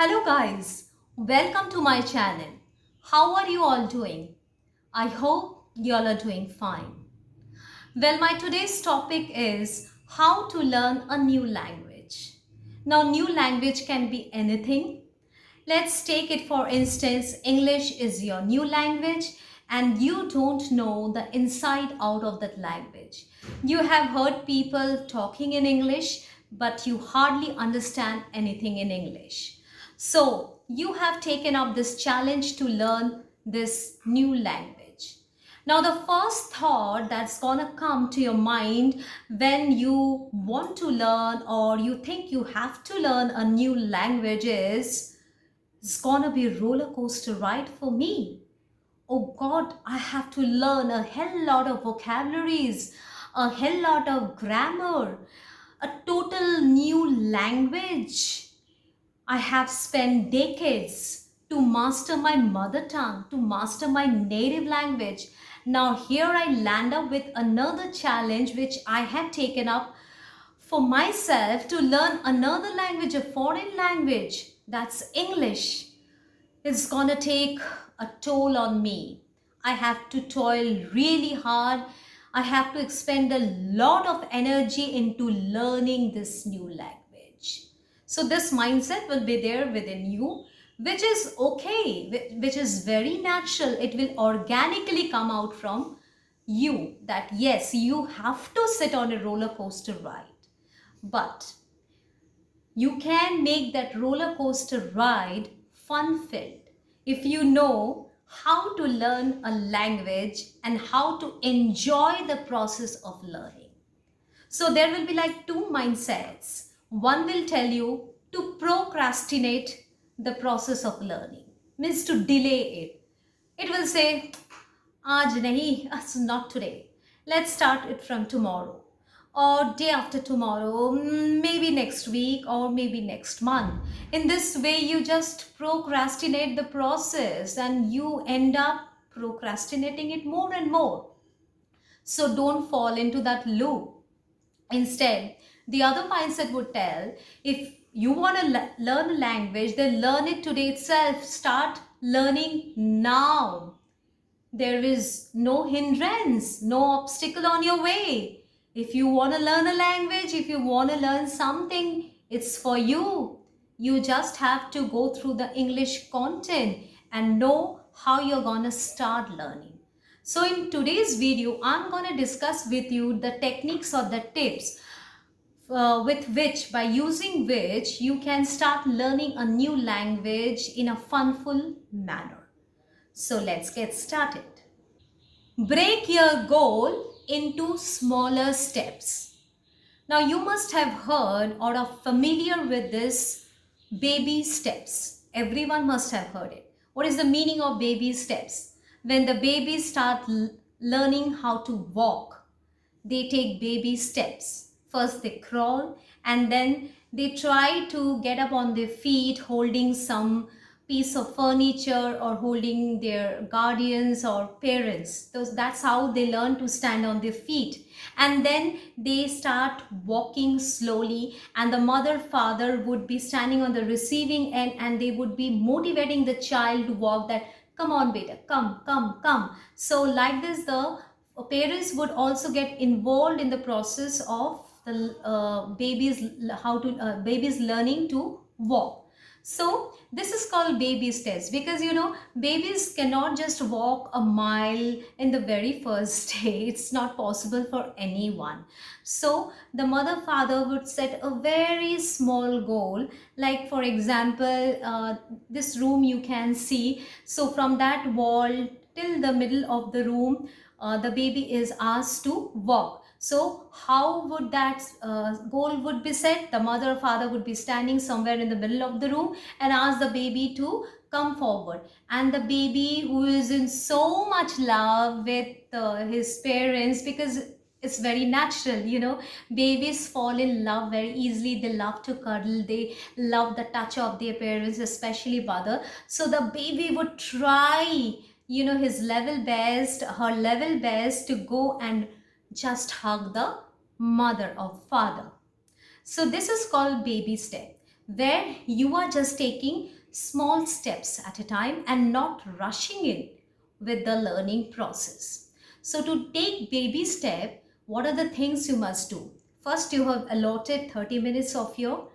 Hello guys, welcome to my channel. How are you all doing? I hope you all are doing fine. Well, my today's topic is how to learn a new language. Now, new language can be anything. Let's take it for instance, English is your new language and you don't know the inside out of that language. You have heard people talking in English, but you hardly understand anything in English. So you have taken up this challenge to learn this new language. Now, the first thought that's gonna come to your mind when you want to learn or you think you have to learn a new language is, it's gonna be a roller coaster ride for me. Oh God, I have to learn a hell lot of vocabularies, a hell lot of grammar, a total new language. I have spent decades to master my mother tongue, to master my native language. Now, here I land up with another challenge which I have taken up for myself to learn another language, a foreign language. That's English. It's gonna take a toll on me. I have to toil really hard. I have to expend a lot of energy into learning this new language. So this mindset will be there within you, which is okay, which is very natural. It will organically come out from you that yes, you have to sit on a roller coaster ride. But you can make that roller coaster ride fun filled if you know how to learn a language and how to enjoy the process of learning. So there will be like two mindsets. One will tell you to procrastinate the process of learning, means to delay it. It will say, Aaj nahi, not today. Let's start it from tomorrow or day after tomorrow, maybe next week or maybe next month. In this way, you just procrastinate the process and you end up procrastinating it more and more. So don't fall into that loop. Instead, the other mindset would tell, if you want to learn a language, then learn it today itself. Start learning now. There is no hindrance, no obstacle on your way. If you want to learn a language, if you want to learn something, it's for you. You just have to go through the English content and know how you're going to start learning. So in today's video, I'm going to discuss with you the techniques or the tips by using which you can start learning a new language in a funful manner. So let's get started. Break your goal into smaller steps. Now you must have heard or are familiar with this baby steps. Everyone must have heard it. What is the meaning of baby steps? When the babies start learning how to walk, they take baby steps. First they crawl and then they try to get up on their feet holding some piece of furniture or holding their guardians or parents. That's how they learn to stand on their feet. And then they start walking slowly and the mother father would be standing on the receiving end and they would be motivating the child to walk, that come on beta, come. So like this, the parents would also get involved in the process of the babies learning to walk. So this is called baby steps because babies cannot just walk a mile in the very first day. It's not possible for anyone. So the mother father would set a very small goal, like for example this room you can see. So from that wall till the middle of the room, the baby is asked to walk. So how would that goal would be set? The mother or father would be standing somewhere in the middle of the room and ask the baby to come forward. And the baby, who is in so much love with his parents, because it's very natural, babies fall in love very easily. They love to cuddle, they love the touch of their parents, especially mother. So the baby would try his level best, her level best, to go and just hug the mother or father. So this is called baby step. where you are just taking small steps at a time and not rushing in with the learning process. So to take baby step, what are the things you must do? First, you have allotted 30 minutes of your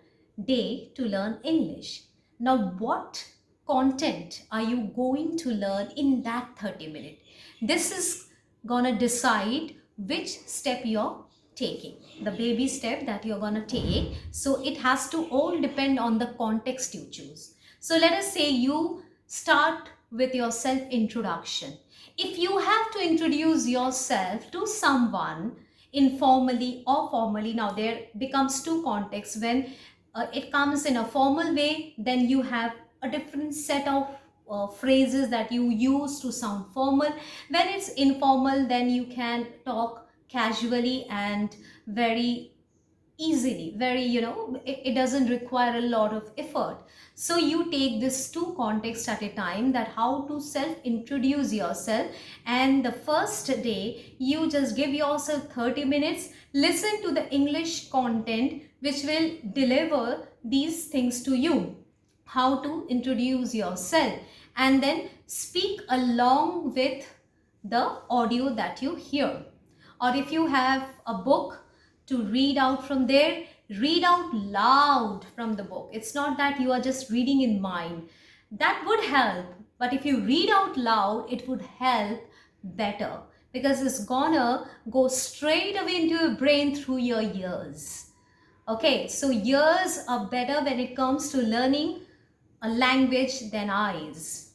day to learn English. Now, what content are you going to learn in that 30 minutes? This is gonna decide which step you're taking, the baby step that you're gonna take. So it has to all depend on the context you choose. So let us say you start with your self introduction. If you have to introduce yourself to someone informally or formally, now there becomes two contexts. When it comes in a formal way, then you have a different set of phrases that you use to sound formal. When it's informal, then you can talk casually and very easily, very, it doesn't require a lot of effort. So you take this two contexts at a time, that how to self introduce yourself. And the first day you just give yourself 30 minutes, listen to the English content which will deliver these things to you, how to introduce yourself, and then speak along with the audio that you hear. Or if you have a book to read out from there, read out loud from the book. It's not that you are just reading in mind. That would help, but if you read out loud, it would help better, because it's gonna go straight away into your brain through your ears. Okay, so ears are better when it comes to learning a language than eyes,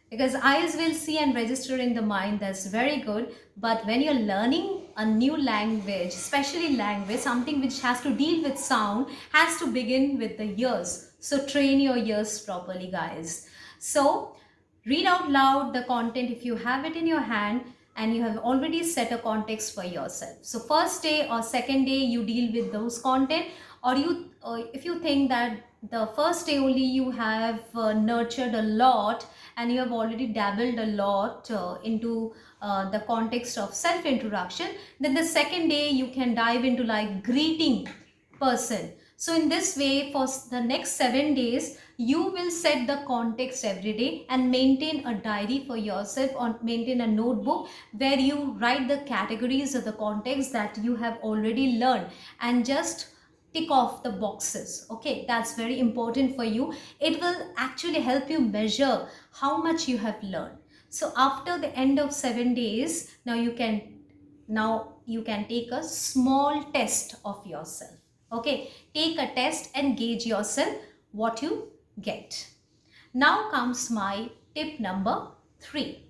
because eyes will see and register in the mind. That's very good. But when you're learning a new language, especially language, something which has to deal with sound, has to begin with the ears. So train your ears properly, guys. So read out loud the content if you have it in your hand and you have already set a context for yourself. So first day or second day you deal with those content, or if you think that the first day only you have nurtured a lot and you have already dabbled a lot into the context of self introduction, then the second day you can dive into like greeting person. So in this way, for the next 7 days, you will set the context every day and maintain a diary for yourself, or maintain a notebook where you write the categories of the context that you have already learned, and just tick off the boxes. Okay, that's very important for you. It will actually help you measure how much you have learned. So after the end of 7 days, now you can take a small test of yourself. Okay, take a test and gauge yourself what you get. Now comes my tip number 3.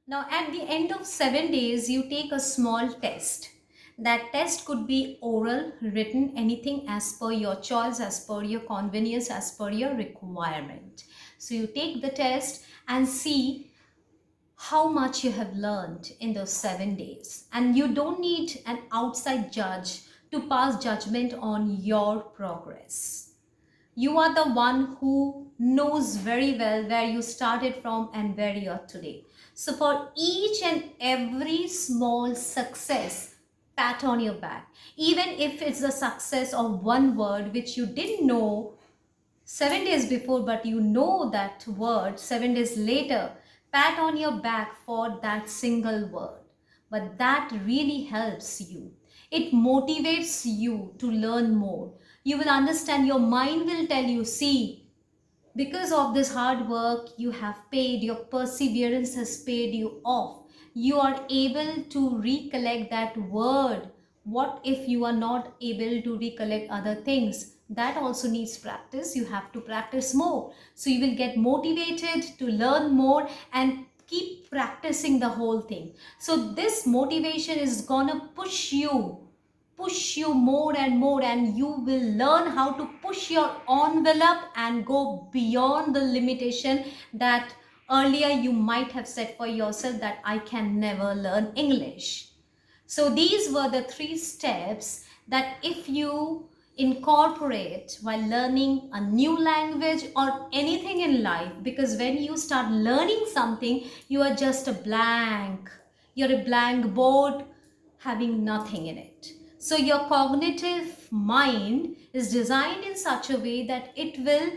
Now at the end of 7 days, you take a small test. That test could be oral, written, anything as per your choice, as per your convenience, as per your requirement. So you take the test and see how much you have learned in those 7 days. And you don't need an outside judge to pass judgment on your progress. You are the one who knows very well where you started from and where you are today. So for each and every small success, pat on your back. Even if it's the success of one word which you didn't know 7 days before, but you know that word 7 days later, pat on your back for that single word. But that really helps you. It motivates you to learn more. You will understand, your mind will tell you, see, because of this hard work you have paid, your perseverance has paid you off. You are able to recollect that word. What if you are not able to recollect other things? That also needs practice. You have to practice more. So you will get motivated to learn more and keep practicing the whole thing. So this motivation is gonna push you more and more, and you will learn how to push your envelope and go beyond the limitation that earlier you might have set for yourself, that I can never learn English. So these were the 3 steps that if you incorporate while learning a new language or anything in life, because when you start learning something, you are just a blank. You're a blank board having nothing in it. So your cognitive mind is designed in such a way that it will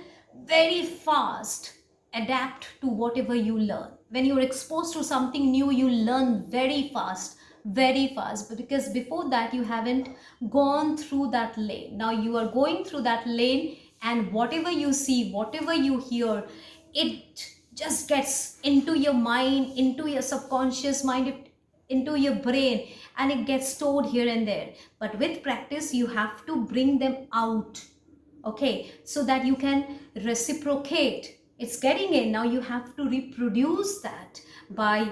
very fast adapt to whatever you learn. When you're exposed to something new, you learn very fast. But because before that you haven't gone through that lane. Now you are going through that lane, and whatever you see, whatever you hear, it just gets into your mind, into your subconscious mind, into your brain, and it gets stored here and there. But with practice you have to bring them out, okay, so that you can reciprocate. It's getting in, now you have to reproduce that by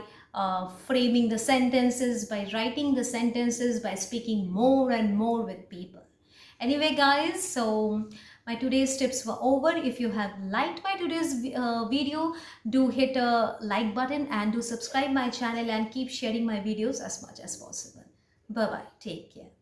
framing the sentences, by writing the sentences, by speaking more and more with people. Anyway guys, so my today's tips were over. If you have liked my today's video, do hit a like button and do subscribe my channel and keep sharing my videos as much as possible. Bye bye, take care.